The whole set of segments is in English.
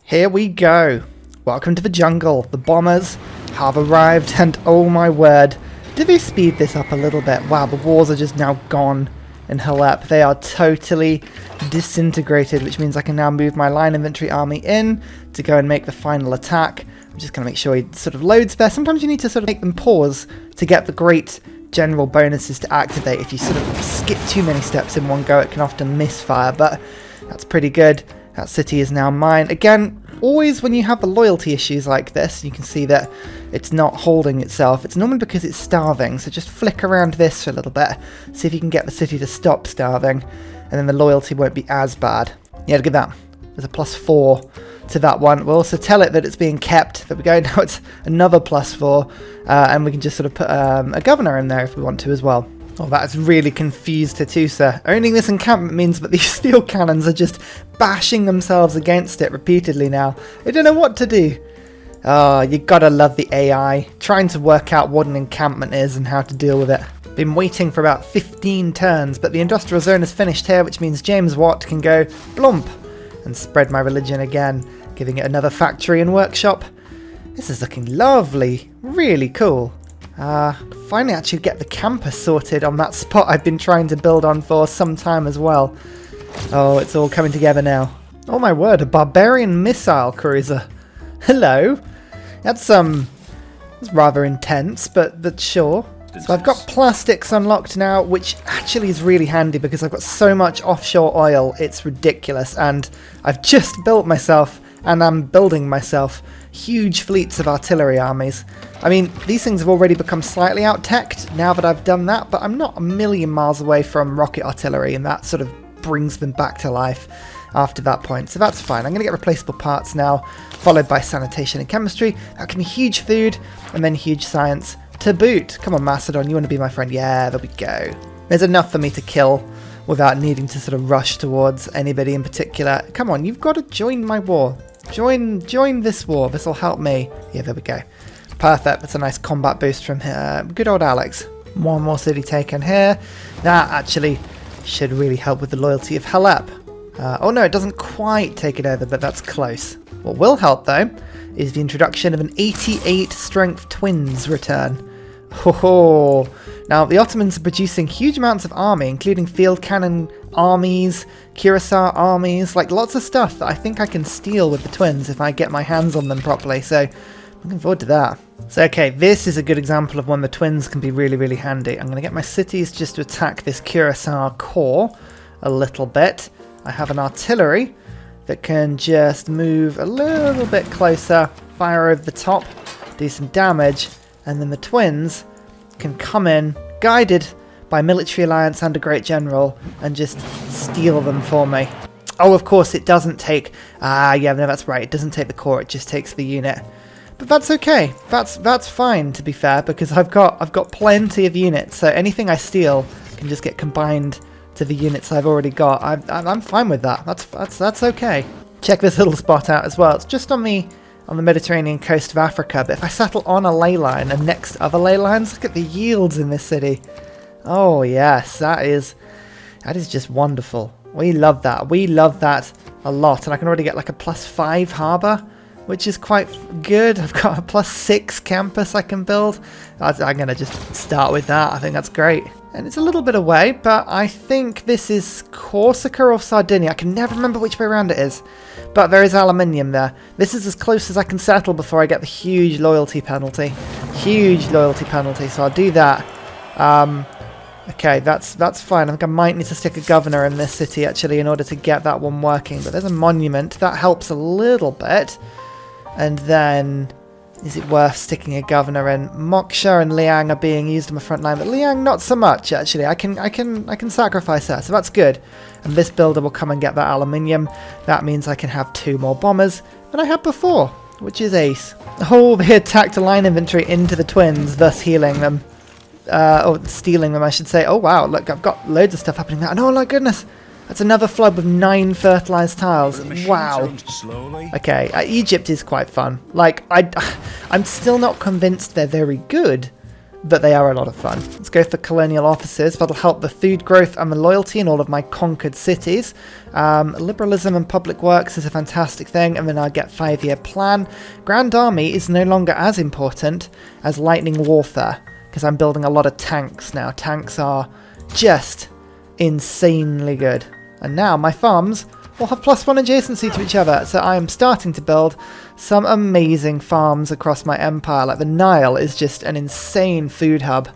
Here we go. Welcome to the jungle. The bombers have arrived, and oh my word, did they speed this up a little bit? Wow, the wars are just now gone in Halep. They are totally disintegrated, which means I can now move my line infantry army in to go and make the final attack. I'm just going to make sure he sort of loads there. Sometimes you need to sort of make them pause to get the great general bonuses to activate. If you sort of skip too many steps in one go, it can often misfire, but that's pretty good. That city is now mine. Again, always when you have the loyalty issues like this, you can see that it's not holding itself. It's normally because it's starving, so just flick around this for a little bit. See if you can get the city to stop starving, and then the loyalty won't be as bad. Yeah, look at that. There's a +4 to that one. We'll also tell it that it's being kept. There we go. Now it's another +4, and we can just sort of put a governor in there if we want to as well. Oh, that's really confused Ursa. Owning this encampment means that these steel cannons are just bashing themselves against it repeatedly now. They don't know what to do. Oh, you gotta love the AI. Trying to work out what an encampment is and how to deal with it. Been waiting for about 15 turns, but the industrial zone is finished here, which means James Watt can go blump and spread my religion again, giving it another factory and workshop. This is looking lovely. Really cool. Finally actually get the campus sorted on that spot I've been trying to build on for some time as well. Oh, it's all coming together now. Oh my word, a barbarian missile cruiser. Hello. That's rather intense, but sure. So I've got plastics unlocked now, which actually is really handy because I've got so much offshore oil, it's ridiculous. And I've just built myself, and I'm building myself, huge fleets of artillery armies. I mean, these things have already become slightly out-teched now that I've done that, but I'm not a million miles away from rocket artillery, and that sort of brings them back to life after that point. So that's fine. I'm going to get replaceable parts now, followed by sanitation and chemistry. That can be huge food, and then huge science to boot. Come on, Macedon, you want to be my friend? Yeah, there we go. There's enough for me to kill without needing to sort of rush towards anybody in particular. Come on, you've got to join my war. Join this war. This will help me. Yeah, there we go. Perfect. That's a nice combat boost from here. Good old Alex. One more city taken here. That actually should really help with the loyalty of Halep. Oh no, it doesn't quite take it over, but that's close. What will help though is the introduction of an 88 strength twins return. Ho! Now the Ottomans are producing huge amounts of army, including field cannon armies, Curacao armies, like lots of stuff that I think I can steal with the twins if I get my hands on them properly, so I'm looking forward to that. So okay, this is a good example of when the twins can be really, really handy. I'm going to get my cities just to attack this Curacao core a little bit. I have an artillery that can just move a little bit closer, fire over the top, do some damage, and then the twins can come in, guided by military alliance and a great general, and just steal them for me. Oh, of course, it doesn't take... yeah, no, that's right. It doesn't take the core, it just takes the unit. But that's okay. That's fine, to be fair, because I've got plenty of units, so anything I steal can just get combined to the units I've already got. I'm fine with that. That's okay. Check this little spot out as well. It's just on the Mediterranean coast of Africa, but if I settle on a ley line and next to other ley lines, look at the yields in this city. Oh yes, that is just wonderful. We love that. We love that a lot, and I can already get like a +5 harbour, which is quite good. I've got a +6 campus I can build. I'm going to just start with that. I think that's great. And it's a little bit away, but I think this is Corsica or Sardinia. I can never remember which way around it is. But there is aluminium there. This is as close as I can settle before I get the huge loyalty penalty. Huge loyalty penalty, so I'll do that. Okay, that's fine. I think I might need to stick a governor in this city, actually, in order to get that one working. But there's a monument. That helps a little bit. And then... is it worth sticking a governor in? Moksha and Liang are being used on the front line, but Liang not so much actually. I can sacrifice her, so that's good. And this builder will come and get that aluminium. That means I can have 2 more bombers than I had before, which is ace. Oh, they attacked a line infantry into the twins, thus healing them. Or stealing them, I should say. Oh wow, look, I've got loads of stuff happening there. And oh my goodness, that's another flood with 9 fertilized tiles. Wow. Okay, Egypt is quite fun. Like, I'm still not convinced they're very good. but they are a lot of fun. Let's go for Colonial Offices. That'll help the food growth and the loyalty in all of my conquered cities. Liberalism and public works is a fantastic thing, and then I'll get 5-year plan. Grand Army is no longer as important as lightning warfare, because I'm building a lot of tanks now. Tanks are just insanely good. And now my farms will have +1 adjacency to each other, so I am starting to build some amazing farms across my empire. Like the Nile is just an insane food hub.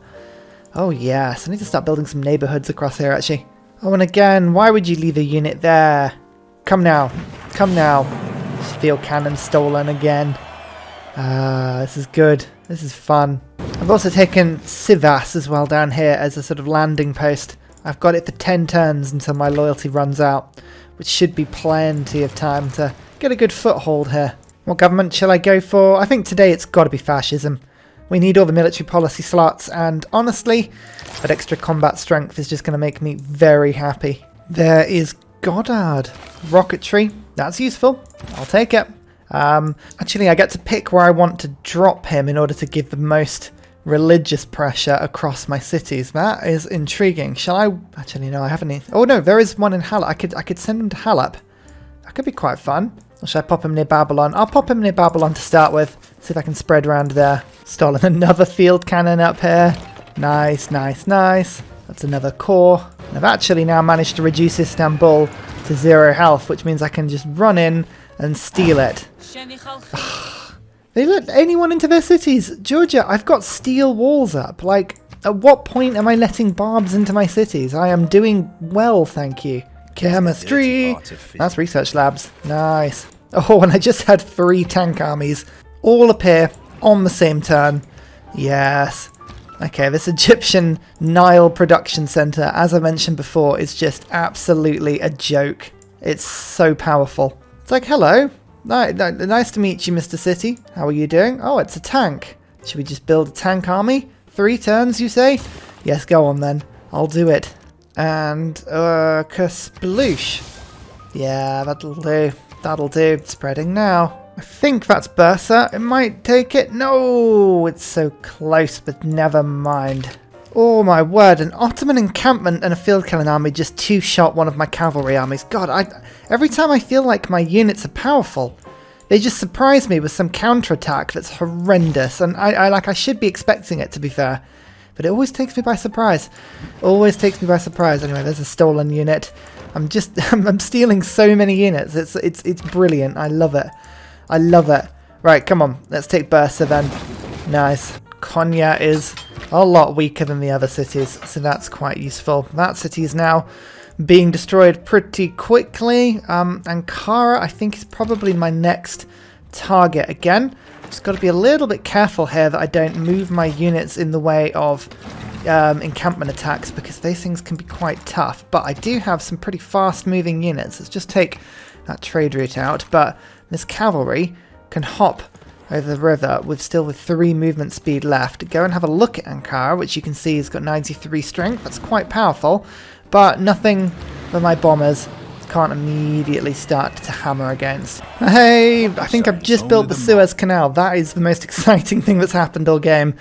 Oh yes, I need to start building some neighborhoods across here actually. Oh, and again, why would you leave a unit there? Come now, come now. Field cannon stolen again. This is good, this is fun. I've also taken Civs as well down here as a sort of landing post. I've got it for 10 turns until my loyalty runs out, which should be plenty of time to get a good foothold here. What government shall I go for? I think today it's got to be fascism. We need all the military policy slots, and honestly, that extra combat strength is just going to make me very happy. There is Goddard. Rocketry, that's useful. I'll take it. Actually, I get to pick where I want to drop him in order to give the most religious pressure across my cities. That is intriguing. Shall I? Actually, no, I haven't. Oh no, there is one in Halep. I could send him to Halep. That could be quite fun. Or should I pop him near Babylon? I'll pop him near Babylon to start with. See if I can spread around there. Stolen another field cannon up here. Nice, nice, nice. That's another core. And I've actually now managed to reduce Istanbul to 0 health, which means I can just run in and steal it. They let anyone into their cities. Georgia, I've got steel walls up. Like, at what point am I letting barbs into my cities? I am doing well, thank you. Chemistry. That's research labs. Nice. Oh, and I just had 3 tank armies all appear on the same turn. Yes. Okay, this Egyptian Nile production center, as I mentioned before, is just absolutely a joke. It's so powerful. It's like, hello. Nice to meet you, Mr. City. How are you doing? Oh, it's a tank. Should we just build a tank army? 3 turns, you say? Yes, go on then. I'll do it. And, Kasploosh. Yeah, that'll do. That'll do. Spreading now. I think that's Ursa. It might take it. No, it's so close, but never mind. Oh my word, an Ottoman encampment and a field cannon army just 2-shot one of my cavalry armies. God, every time I feel like my units are powerful, they just surprise me with some counterattack that's horrendous, and I should be expecting it, to be fair. But it always takes me by surprise. Always takes me by surprise. Anyway, there's a stolen unit. I'm stealing so many units. It's brilliant. I love it. I love it. Right, come on. Let's take Bursa then. Nice. Konya is a lot weaker than the other cities, so that's quite useful. That city is now being destroyed pretty quickly. Ankara, I think, is probably my next target again. Just got to be a little bit careful here that I don't move my units in the way of encampment attacks, because those things can be quite tough. But I do have some pretty fast moving units. Let's just take that trade route out. But this cavalry can hop over the river with 3 movement speed left. Go and have a look at Ankara, which you can see has got 93 strength. That's quite powerful, but nothing that my bombers can't immediately start to hammer against. Hey, I think I've just built the Suez Canal. That is the most exciting thing that's happened all game.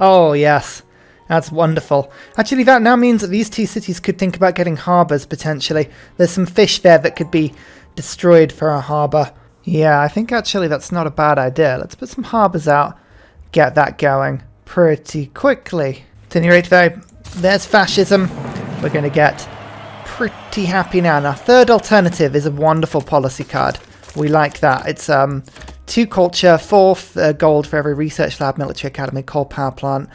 Oh yes, that's wonderful. Actually, that now means that these 2 cities could think about getting harbours potentially. There's some fish there that could be destroyed for a harbour. Yeah, I think actually that's not a bad idea. Let's put some harbours out, get that going pretty quickly. At any rate though, there's fascism. We're going to get pretty happy now. Now, third alternative is a wonderful policy card. We like that. It's 2 culture, 4 gold for every research lab, military academy, coal power plant,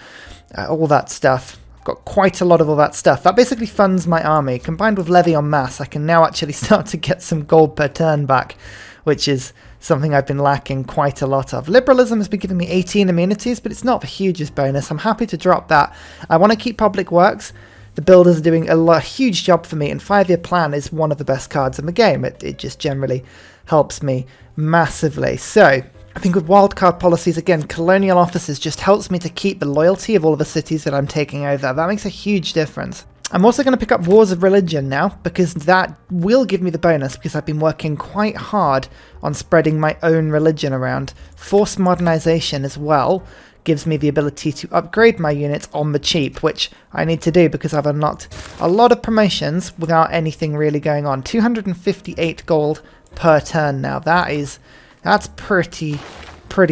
all that stuff. I've got quite a lot of all that stuff. That basically funds my army. Combined with levy en masse, I can now actually start to get some gold per turn back, which is something I've been lacking quite a lot of. Liberalism has been giving me 18 immunities, but it's not the hugest bonus. I'm happy to drop that. I want to keep public works. The builders are doing a huge job for me, and 5-year plan is one of the best cards in the game. It just generally helps me massively. So I think with wildcard policies, again, Colonial Offices just helps me to keep the loyalty of all of the cities that I'm taking over. That makes a huge difference. I'm also going to pick up Wars of Religion now, because that will give me the bonus, because I've been working quite hard on spreading my own religion around. Forced modernization as well gives me the ability to upgrade my units on the cheap, which I need to do because I've unlocked a lot of promotions without anything really going on. 258 gold per turn now. That's pretty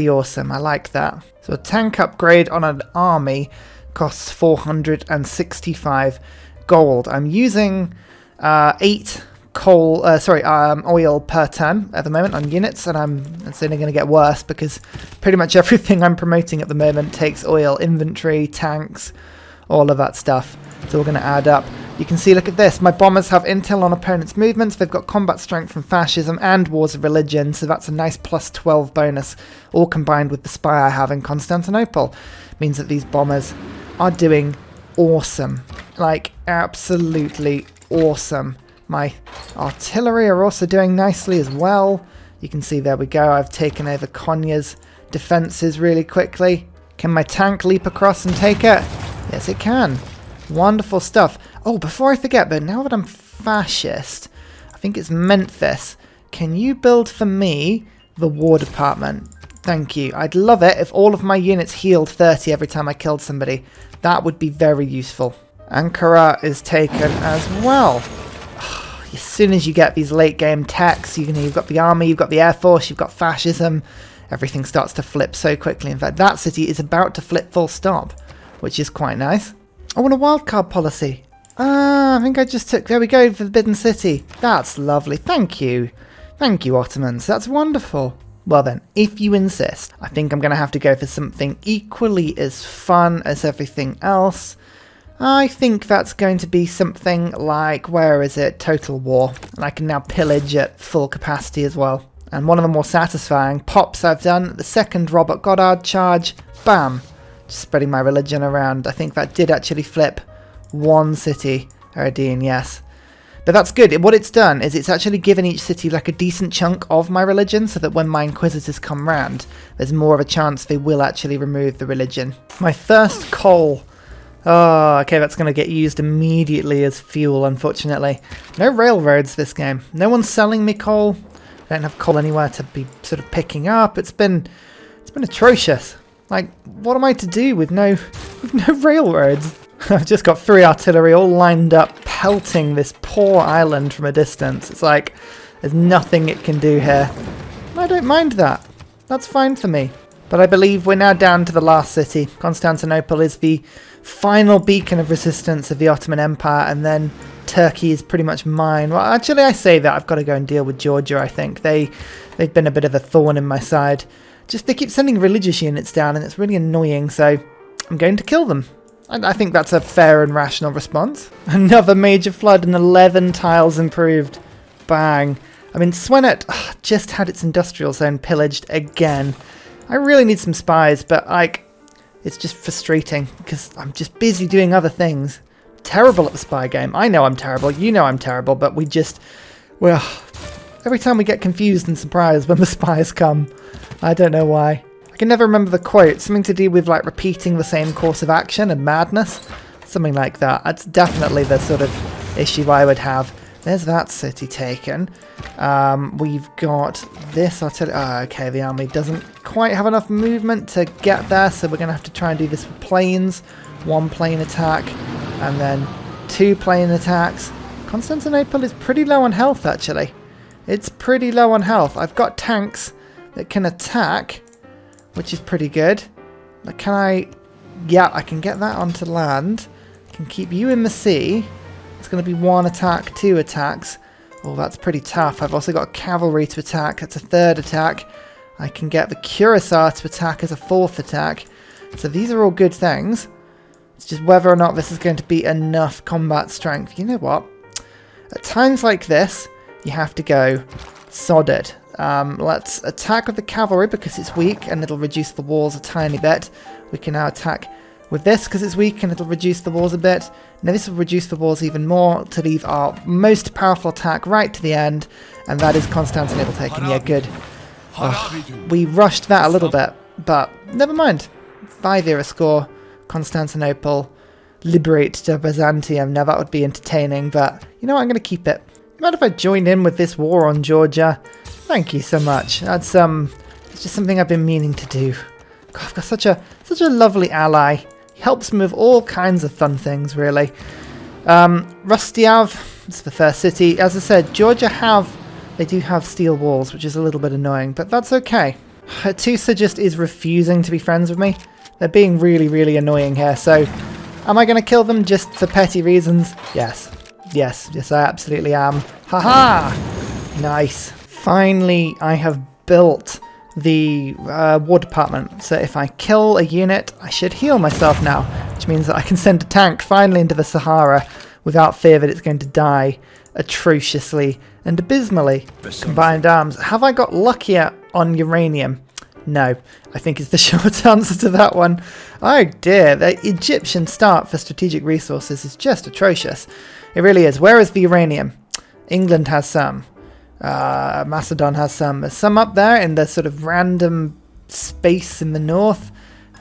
awesome. I like that. So a tank upgrade on an army costs 465 gold. I'm using 8 oil per turn at the moment on units, and it's only going to get worse because pretty much everything I'm promoting at the moment takes oil. Inventory, tanks, all of that stuff. It's all going to add up. You can see, look at this, my bombers have intel on opponents' movements, they've got combat strength from fascism and wars of religion, so that's a nice plus 12 bonus, all combined with the spy I have in Constantinople. Means that these bombers are doing awesome. Like, absolutely awesome. My artillery are also doing nicely as well. You can see, there we go, I've taken over Konya's defences really quickly. Can my tank leap across and take it? Yes, it can. Wonderful stuff. Oh, before I forget, but now that I'm fascist, I think it's Memphis. Can you build for me the war department? Thank you. I'd love it if all of my units healed 30 every time I killed somebody. That would be very useful. Ankara is taken as well. As soon as you get these late game techs, you've got the army, you've got the air force, you've got fascism, everything starts to flip so quickly. In fact, that city is about to flip full stop, which is quite nice. I want a wildcard policy. I think I just took... There we go, Forbidden City. That's lovely. Thank you. Thank you, Ottomans. That's wonderful. Well then, if you insist, I think I'm going to have to go for something equally as fun as everything else. I think that's going to be something like, where is it? Total War. And I can now pillage at full capacity as well. And one of the more satisfying pops I've done, the second Robert Goddard charge. Bam. Just spreading my religion around. I think that did actually flip one city. Eridine, yes. But that's good. What it's done is it's actually given each city like a decent chunk of my religion, so that when my Inquisitors come round, there's more of a chance they will actually remove the religion. My first coal. Oh, okay, that's going to get used immediately as fuel, unfortunately. No railroads this game. No one's selling me coal. I don't have coal anywhere to be sort of picking up. It's been atrocious. Like, what am I to do with no railroads? I've just got 3 artillery all lined up, pelting this poor island from a distance. It's like, there's nothing it can do here. I don't mind that. That's fine for me. But I believe we're now down to the last city. Constantinople is the final beacon of resistance of the Ottoman Empire, and then Turkey is pretty much mine. Well, actually, I say that. I've got to go and deal with Georgia, I think. They've been a bit of a thorn in my side. Just, they keep sending religious units down, and it's really annoying, so I'm going to kill them. And I think that's a fair and rational response. Another major flood and 11 tiles improved. Bang. I mean, Swenet just had its industrial zone pillaged again. I really need some spies, but, like, it's just frustrating because I'm just busy doing other things. Terrible at the spy game. I know I'm terrible. You know I'm terrible, but well, every time we get confused and surprised when the spies come. I don't know why. I can never remember the quote. Something to do with, like, repeating the same course of action and madness. Something like that. That's definitely the sort of issue I would have. There's that city taken. We've got this artillery. Okay, the army doesn't quite have enough movement to get there, so we're going to have to try and do this with planes. 1 plane attack, and then 2 plane attacks. Constantinople is pretty low on health, actually. It's pretty low on health. I've got tanks that can attack, which is pretty good. But can I... Yeah, I can get that onto land. I can keep you in the sea. It's going to be 1 attack, 2 attacks. Oh, that's pretty tough. I've also got cavalry to attack. That's a 3rd attack. I can get the cuirassier to attack as a 4th attack. So these are all good things. It's just whether or not this is going to be enough combat strength. You know what? At times like this, you have to go sod it. Let's attack with the cavalry because it's weak and it'll reduce the walls a tiny bit. We can now attack with this because it's weak and it'll reduce the walls a bit. Now this will reduce the walls even more to leave our most powerful attack right to the end, and that is Constantinople taken. Yeah, good. We rushed that a little bit, but never mind. 5-era score. Constantinople liberate to Byzantium. Now that would be entertaining, but you know what? I'm going to keep it. Mind if I join in with this war on Georgia? Thank you so much. That's it's just something I've been meaning to do. God, I've got such a lovely ally. He helps me with all kinds of fun things, really. Rustiav, it's the first city. As I said, Georgia they do have steel walls, which is a little bit annoying, but that's okay. Hattusa just is refusing to be friends with me. They're being really, really annoying here, so am I going to kill them just for petty reasons? Yes. Yes, I absolutely am. Haha! Nice. Finally, I have built the war department, so if I kill a unit, I should heal myself now, which means that I can send a tank finally into the Sahara without fear that it's going to die atrociously and abysmally. Combined arms. Have I got luckier on uranium? No. I think is the short answer to that one. Oh dear, the Egyptian start for strategic resources is just atrocious. It really is. Where is the uranium? England has some. Macedon has some. There's some up there in the sort of random space in the north.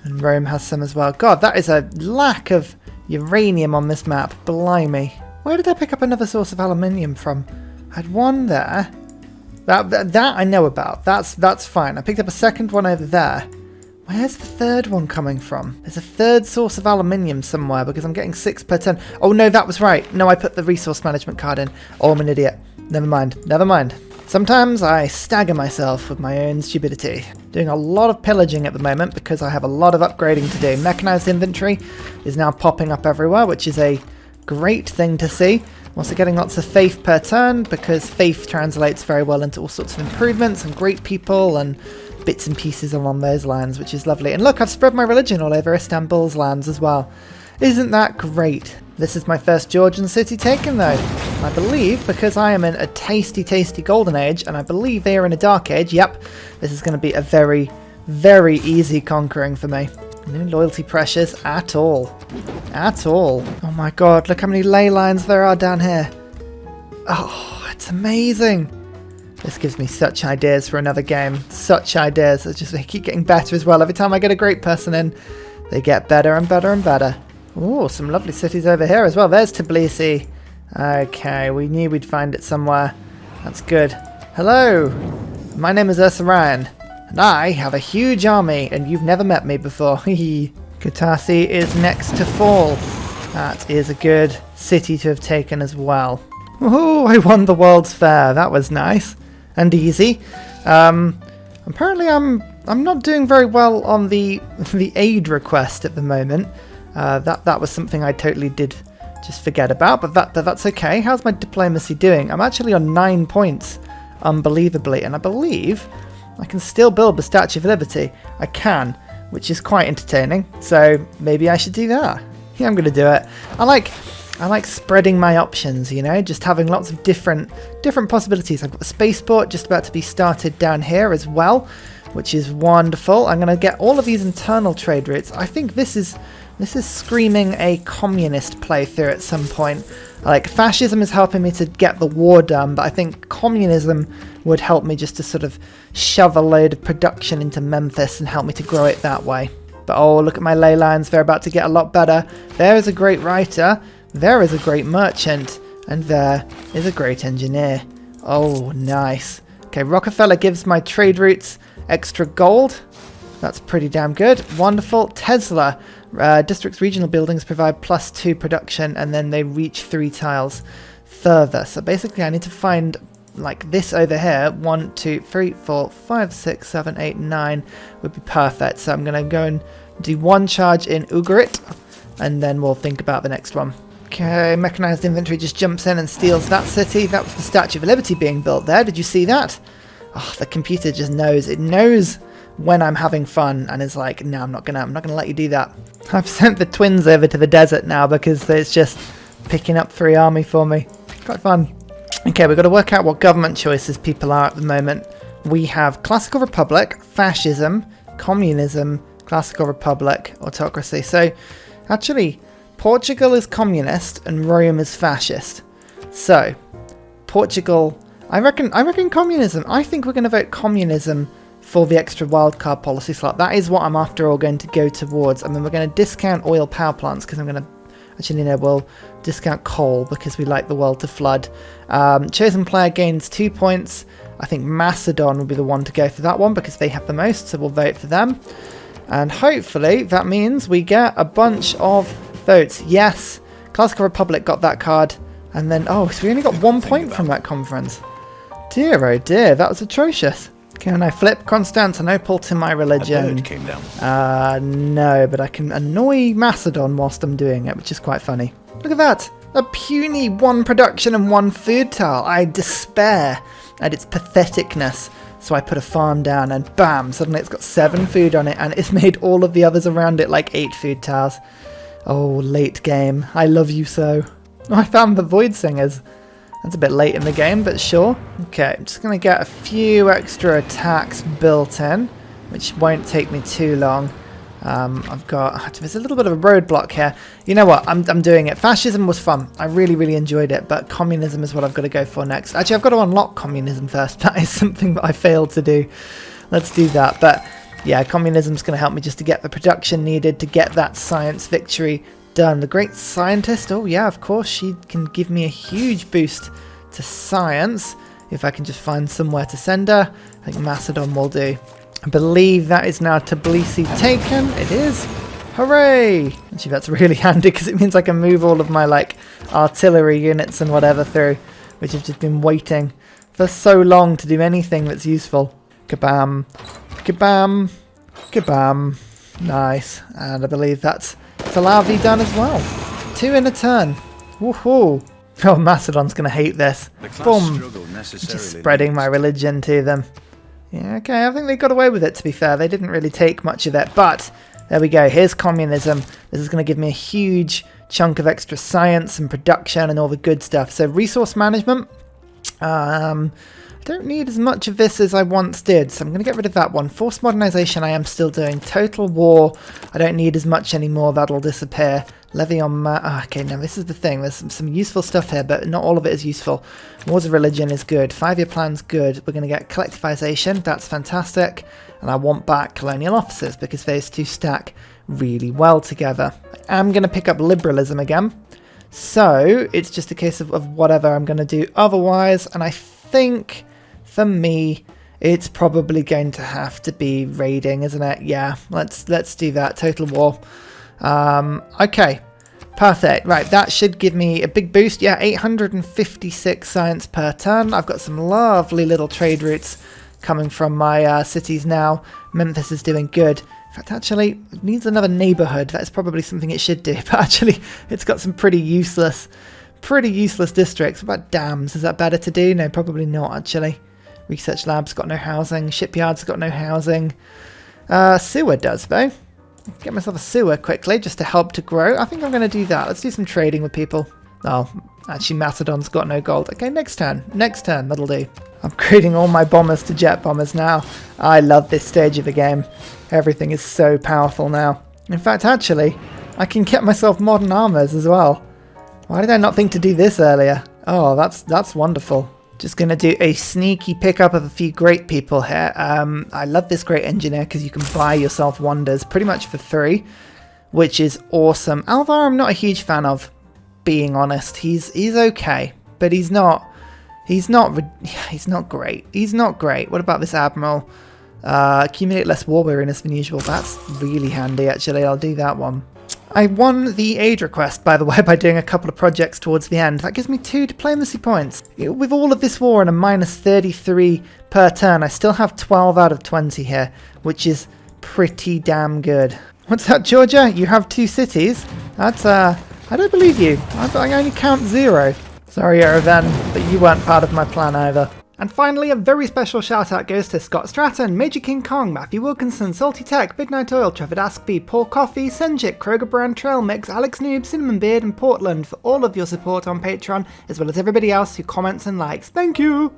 And Rome has some as well. God, that is a lack of uranium on this map. Blimey. Where did I pick up another source of aluminium from? I had one there. That I know about. That's fine. I picked up a second one over there. Where's the third one coming from? There's a third source of aluminium somewhere because I'm getting 6 per ton. Oh no, that was right. No, I put the resource management card in. Oh, I'm an idiot. Never mind. Never mind. Sometimes I stagger myself with my own stupidity. Doing a lot of pillaging at the moment because I have a lot of upgrading to do. Mechanized inventory is now popping up everywhere, which is a great thing to see. I'm also getting lots of faith per turn because faith translates very well into all sorts of improvements and great people and bits and pieces along those lines, which is lovely. And look, I've spread my religion all over Istanbul's lands as well. Isn't that great? This is my first Georgian city taken though. I believe, because I am in a tasty, tasty golden age, and I believe they are in a dark age, yep, this is going to be a very, very easy conquering for me. No loyalty pressures at all. At all. Oh my god, look how many ley lines there are down here. Oh, it's amazing. This gives me such ideas for another game. Such ideas. They keep getting better as well. Every time I get a great person in, they get better and better and better. Oh, some lovely cities over here as well. There's Tbilisi. Okay, we knew we'd find it somewhere. That's good. Hello, my name is Ursa Ryan, and I have a huge army, and you've never met me before. Kutaisi is next to fall. That is a good city to have taken as well. Oh, I won the World's Fair. That was nice and easy. Apparently I'm not doing very well on the aid request at the moment. That was something I totally did just forget about, but that's okay. How's my diplomacy doing? I'm actually on 9 points, unbelievably, and I believe I can still build the Statue of Liberty. I can, which is quite entertaining, so maybe I should do that. Yeah, I'm going to do it. I like spreading my options, you know, just having lots of different possibilities. I've got the spaceport just about to be started down here as well, which is wonderful. I'm going to get all of these internal trade routes. I think this is screaming a communist playthrough at some point. Like, fascism is helping me to get the war done, but I think communism would help me just to sort of shove a load of production into Memphis and help me to grow it that way. But oh, look at my ley lines. They're about to get a lot better. There is a great writer. There is a great merchant. And there is a great engineer. Oh, nice. Okay, Rockefeller gives my trade routes extra gold. That's pretty damn good. Wonderful. Tesla. District's regional buildings provide +2 production, and then they reach 3 tiles further. So basically I need to find like this over here. 1, 2, 3, 4, 5, 6, 7, 8, 9 would be perfect. So I'm going to go and do 1 charge in Ugarit, and then we'll think about the next one. Okay, mechanized infantry just jumps in and steals that city. That was the Statue of Liberty being built there. Did you see that? Oh, the computer just knows. It knows when I'm having fun and is like, no, I'm not gonna let you do that. I've sent the twins over to the desert now because it's just picking up 3 army for me. Quite fun. Okay, we've got to work out what government choices people are at the moment. We have Classical Republic, Fascism, Communism, Classical Republic, Autocracy. So, actually, Portugal is communist and Rome is fascist. So, Portugal, I reckon communism. I think we're going to vote communism for the extra wildcard policy slot. That is what I'm after all going to go towards. I mean, we're going to discount oil power plants because I'm going to... Actually, no, we'll discount coal because we like the world to flood. Chosen player gains 2 points. I think Macedon will be the one to go for that one because they have the most, so we'll vote for them. And hopefully that means we get a bunch of votes. Yes, Classical Republic got that card. And then, oh, so we only got 1 point from that conference. Dear, oh dear, that was atrocious. Can I flip Constantinople to my religion? Came down. No, but I can annoy Macedon whilst I'm doing it, which is quite funny. Look at that. A puny 1 production and 1 food tile. I despair at its patheticness. So I put a farm down and bam, suddenly it's got 7 food on it and it's made all of the others around it like 8 food tiles. Oh, late game. I love you so. Oh, I found the Void Singers. That's a bit late in the game, but sure. Okay, I'm just going to get a few extra attacks built in, which won't take me too long. There's a little bit of a roadblock here. You know what, I'm doing it. Fascism was fun. I really enjoyed it, but communism is what I've got to go for next. Actually, I've got to unlock communism first. That is something that I failed to do. Let's do that. But yeah, communism's going to help me just to get the production needed to get that science victory done. The great scientist, oh yeah, of course, she can give me a huge boost to science if I can just find somewhere to send her. I think Macedon will do. I believe that is now Tbilisi taken. It is. Hooray! Actually, that's really handy because it means I can move all of my like artillery units and whatever through, which have just been waiting for so long to do anything that's useful. Kabam, kabam, kabam. Nice. And I believe that's Talavi done as well. 2 in a turn. Woohoo! Oh, Macedon's going to hate this. Boom! Just spreading my religion to them. Yeah, okay, I think they got away with it, to be fair. They didn't really take much of it, but there we go. Here's communism. This is going to give me a huge chunk of extra science and production and all the good stuff. So resource management. I don't need as much of this as I once did, so I'm going to get rid of that one. Forced modernization I am still doing. Total war, I don't need as much anymore. That'll disappear. Levy on okay, now this is the thing. There's some useful stuff here, but not all of it is useful. Wars of religion is good. 5-year plan's good. We're going to get collectivization. That's fantastic. And I want back colonial offices because those two stack really well together. I'm going to pick up liberalism again. So it's just a case of whatever I'm going to do otherwise. And I think for me, it's probably going to have to be raiding, isn't it? Yeah, let's do that. Total war. Okay, perfect. Right, that should give me a big boost. Yeah, 856 science per turn. I've got some lovely little trade routes coming from my cities now. Memphis is doing good. In fact, actually, it needs another neighborhood. That's probably something it should do. But actually, it's got some pretty useless districts. What about dams? Is that better to do? No, probably not, actually. Research labs got no housing. Shipyards got no housing. Sewer does, though. Get myself a sewer quickly just to help to grow. I think I'm going to do that. Let's do some trading with people. Oh, actually Macedon's got no gold. Okay, next turn. Next turn, that'll do. I'm upgrading all my bombers to jet bombers now. I love this stage of the game. Everything is so powerful now. In fact, actually, I can get myself modern armors as well. Why did I not think to do this earlier? Oh, that's wonderful. Just going to do a sneaky pickup of a few great people here. I love this great engineer because you can buy yourself wonders pretty much for 3, which is awesome. Alvar I'm not a huge fan of, being honest. He's okay, but he's not great. He's not great. What about this admiral? Accumulate less war weariness than usual. That's really handy, actually. I'll do that one. I won the aid request, by the way, by doing a couple of projects towards the end. That gives me 2 diplomacy points. With all of this war and a minus 33 per turn, I still have 12 out of 20 here, which is pretty damn good. What's that, Georgia? You have 2 cities? That's, I don't believe you. I only count 0. Sorry, Erevan, but you weren't part of my plan either. And finally, a very special shout out goes to Scott Stratton, Major King Kong, Matthew Wilkinson, Salty Tech, Big Night Oil, Trevor Askby, Paul Coffey, Senjik, Kroger Brand, Trail Mix, Alex Noob, Cinnamon Beard and Portland for all of your support on Patreon, as well as everybody else who comments and likes. Thank you!